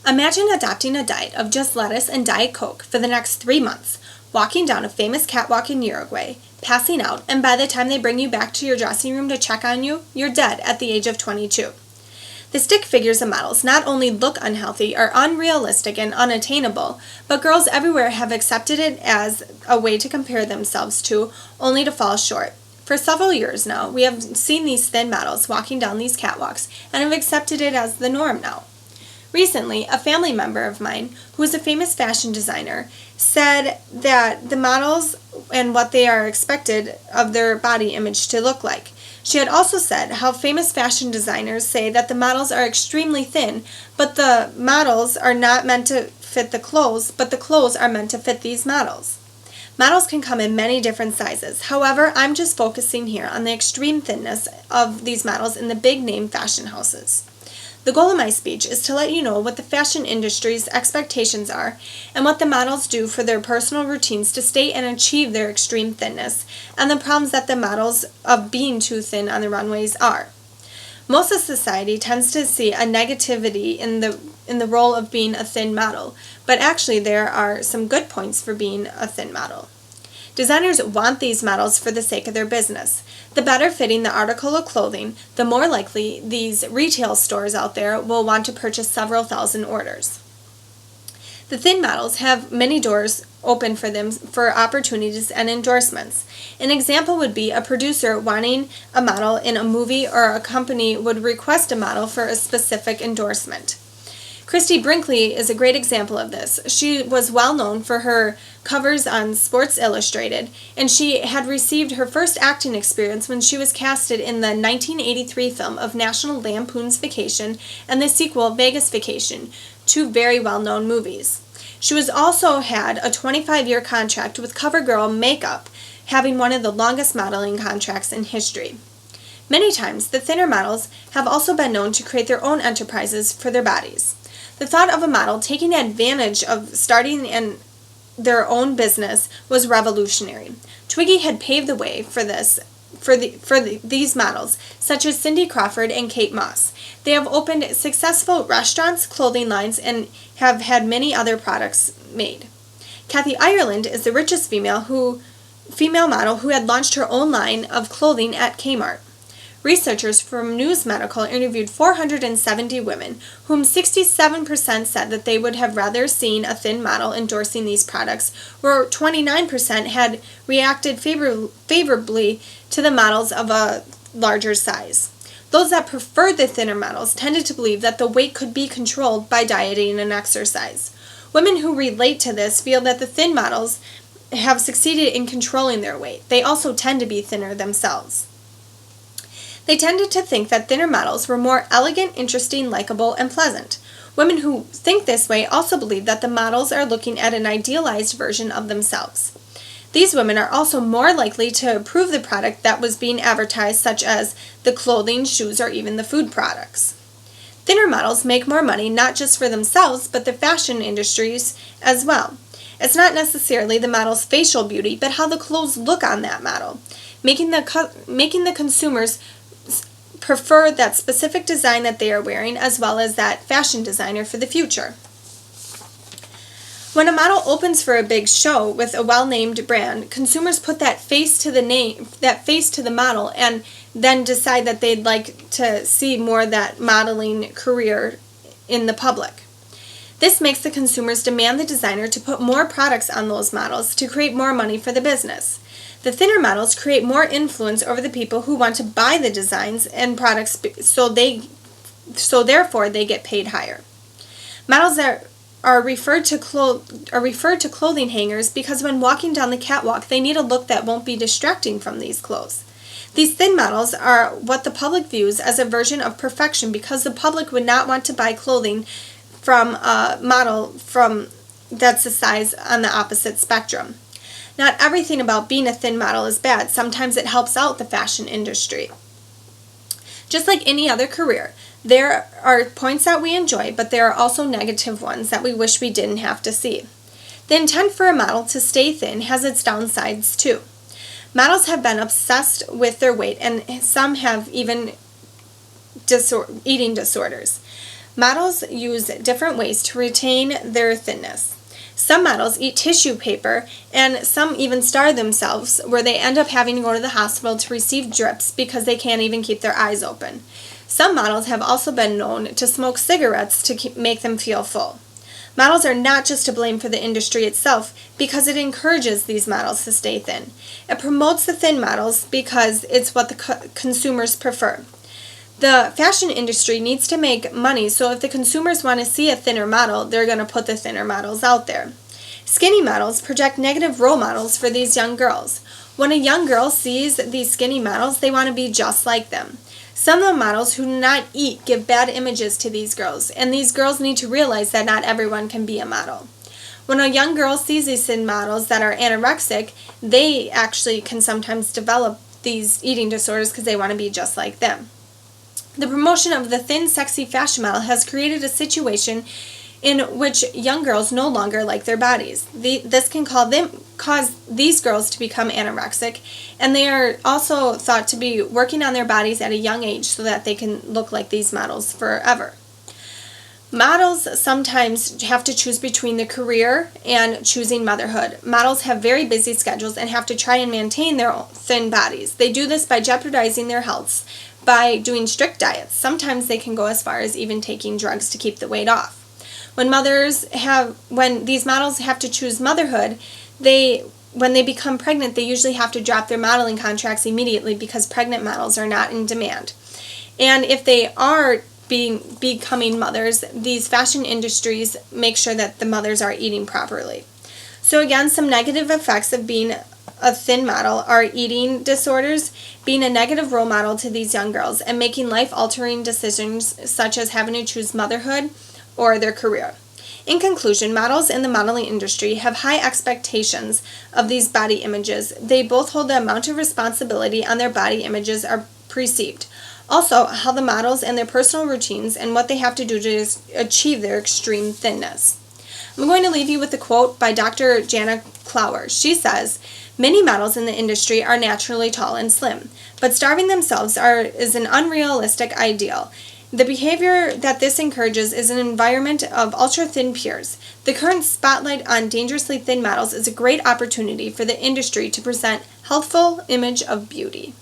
Imagine adopting a diet of just lettuce and Diet Coke for the next 3 months, walking down a famous catwalk in Uruguay, passing out, and by the time they bring you back to your dressing room to check on you, you're dead at the age of 22. The stick figures and models not only look unhealthy, are unrealistic and unattainable, but girls everywhere have accepted it as a way to compare themselves to, only to fall short. For several years now, we have seen these thin models walking down these catwalks and have accepted it as the norm now. Recently, a family member of mine, who is a famous fashion designer, said that the models and what they are expected of their body image to look like. She had also said how famous fashion designers say that the models are extremely thin, but the models are not meant to fit the clothes, but the clothes are meant to fit these models. Models can come in many different sizes. However, I'm just focusing here on the extreme thinness of these models in the big name fashion houses. The goal of my speech is to let you know what the fashion industry's expectations are and what the models do for their personal routines to stay and achieve their extreme thinness, and the problems that the models of being too thin on the runways are. Most of society tends to see a negativity in the role of being a thin model, but actually there are some good points for being a thin model. Designers want these models for the sake of their business. The better fitting the article of clothing, the more likely these retail stores out there will want to purchase several thousand orders. The thin models have many doors open for them for opportunities and endorsements. An example would be a producer wanting a model in a movie, or a company would request a model for a specific endorsement. Christy Brinkley is a great example of this. She was well known for her covers on Sports Illustrated, and she had received her first acting experience when she was casted in the 1983 film of National Lampoon's Vacation and the sequel Vegas Vacation, two very well-known movies. She was also had a 25-year contract with CoverGirl Makeup, having one of the longest modeling contracts in history. Many times, the thinner models have also been known to create their own enterprises for their bodies. The thought of a model taking advantage of starting their own business was revolutionary. Twiggy had paved the way for this for these models, such as Cindy Crawford and Kate Moss. They have opened successful restaurants, clothing lines, and have had many other products made. Kathy Ireland is the richest female model who had launched her own line of clothing at Kmart. Researchers from News Medical interviewed 470 women, whom 67% said that they would have rather seen a thin model endorsing these products, where 29% had reacted favorably to the models of a larger size. Those that preferred the thinner models tended to believe that the weight could be controlled by dieting and exercise. Women who relate to this feel that the thin models have succeeded in controlling their weight. They also tend to be thinner themselves. They tended to think that thinner models were more elegant, interesting, likable, and pleasant. Women who think this way also believe that the models are looking at an idealized version of themselves. These women are also more likely to approve the product that was being advertised, such as the clothing, shoes, or even the food products. Thinner models make more money not just for themselves, but the fashion industries as well. It's not necessarily the model's facial beauty, but how the clothes look on that model, making the consumers prefer that specific design that they are wearing, as well as that fashion designer for the future. When a model opens for a big show with a well-named brand, consumers put that face to the model, and then decide that they'd like to see more of that modeling career in the public. This makes the consumers demand the designer to put more products on those models to create more money for the business. The thinner models create more influence over the people who want to buy the designs and products, so therefore they get paid higher. Models are referred to clothing hangers because when walking down the catwalk, they need a look that won't be distracting from these clothes. These thin models are what the public views as a version of perfection, because the public would not want to buy clothing from a model that's a size on the opposite spectrum. Not everything about being a thin model is bad. Sometimes it helps out the fashion industry. Just like any other career, there are points that we enjoy, but there are also negative ones that we wish we didn't have to see. The intent for a model to stay thin has its downsides too. Models have been obsessed with their weight, and some have even eating disorders. Models use different ways to retain their thinness. Some models eat tissue paper, and some even starve themselves, where they end up having to go to the hospital to receive drips because they can't even keep their eyes open. Some models have also been known to smoke cigarettes to make them feel full. Models are not just to blame for the industry itself because it encourages these models to stay thin. It promotes the thin models because it's what the consumers prefer. The fashion industry needs to make money, so if the consumers want to see a thinner model, they're going to put the thinner models out there. Skinny models project negative role models for these young girls. When a young girl sees these skinny models, they want to be just like them. Some of the models who do not eat give bad images to these girls, and these girls need to realize that not everyone can be a model. When a young girl sees these thin models that are anorexic, they actually can sometimes develop these eating disorders because they want to be just like them. The promotion of the thin, sexy fashion model has created a situation in which young girls no longer like their bodies. This can cause these girls to become anorexic, and they are also thought to be working on their bodies at a young age so that they can look like these models forever. Models sometimes have to choose between the career and choosing motherhood. Models have very busy schedules and have to try and maintain their thin bodies. They do this by jeopardizing their health by doing strict diets. Sometimes they can go as far as even taking drugs to keep the weight off. When these models have to choose motherhood, when they become pregnant, they usually have to drop their modeling contracts immediately because pregnant models are not in demand. And if they are becoming mothers, these fashion industries make sure that the mothers are eating properly. So again, some negative effects of being a thin model are eating disorders, being a negative role model to these young girls, and making life-altering decisions such as having to choose motherhood or their career. In conclusion, models in the modeling industry have high expectations of these body images. They both hold the amount of responsibility on their body images are perceived. Also, how the models and their personal routines and what they have to do to achieve their extreme thinness. I'm going to leave you with a quote by Dr. Jana Clower. She says, "Many models in the industry are naturally tall and slim, but starving themselves is an unrealistic ideal. The behavior that this encourages is an environment of ultra-thin peers. The current spotlight on dangerously thin models is a great opportunity for the industry to present healthful image of beauty."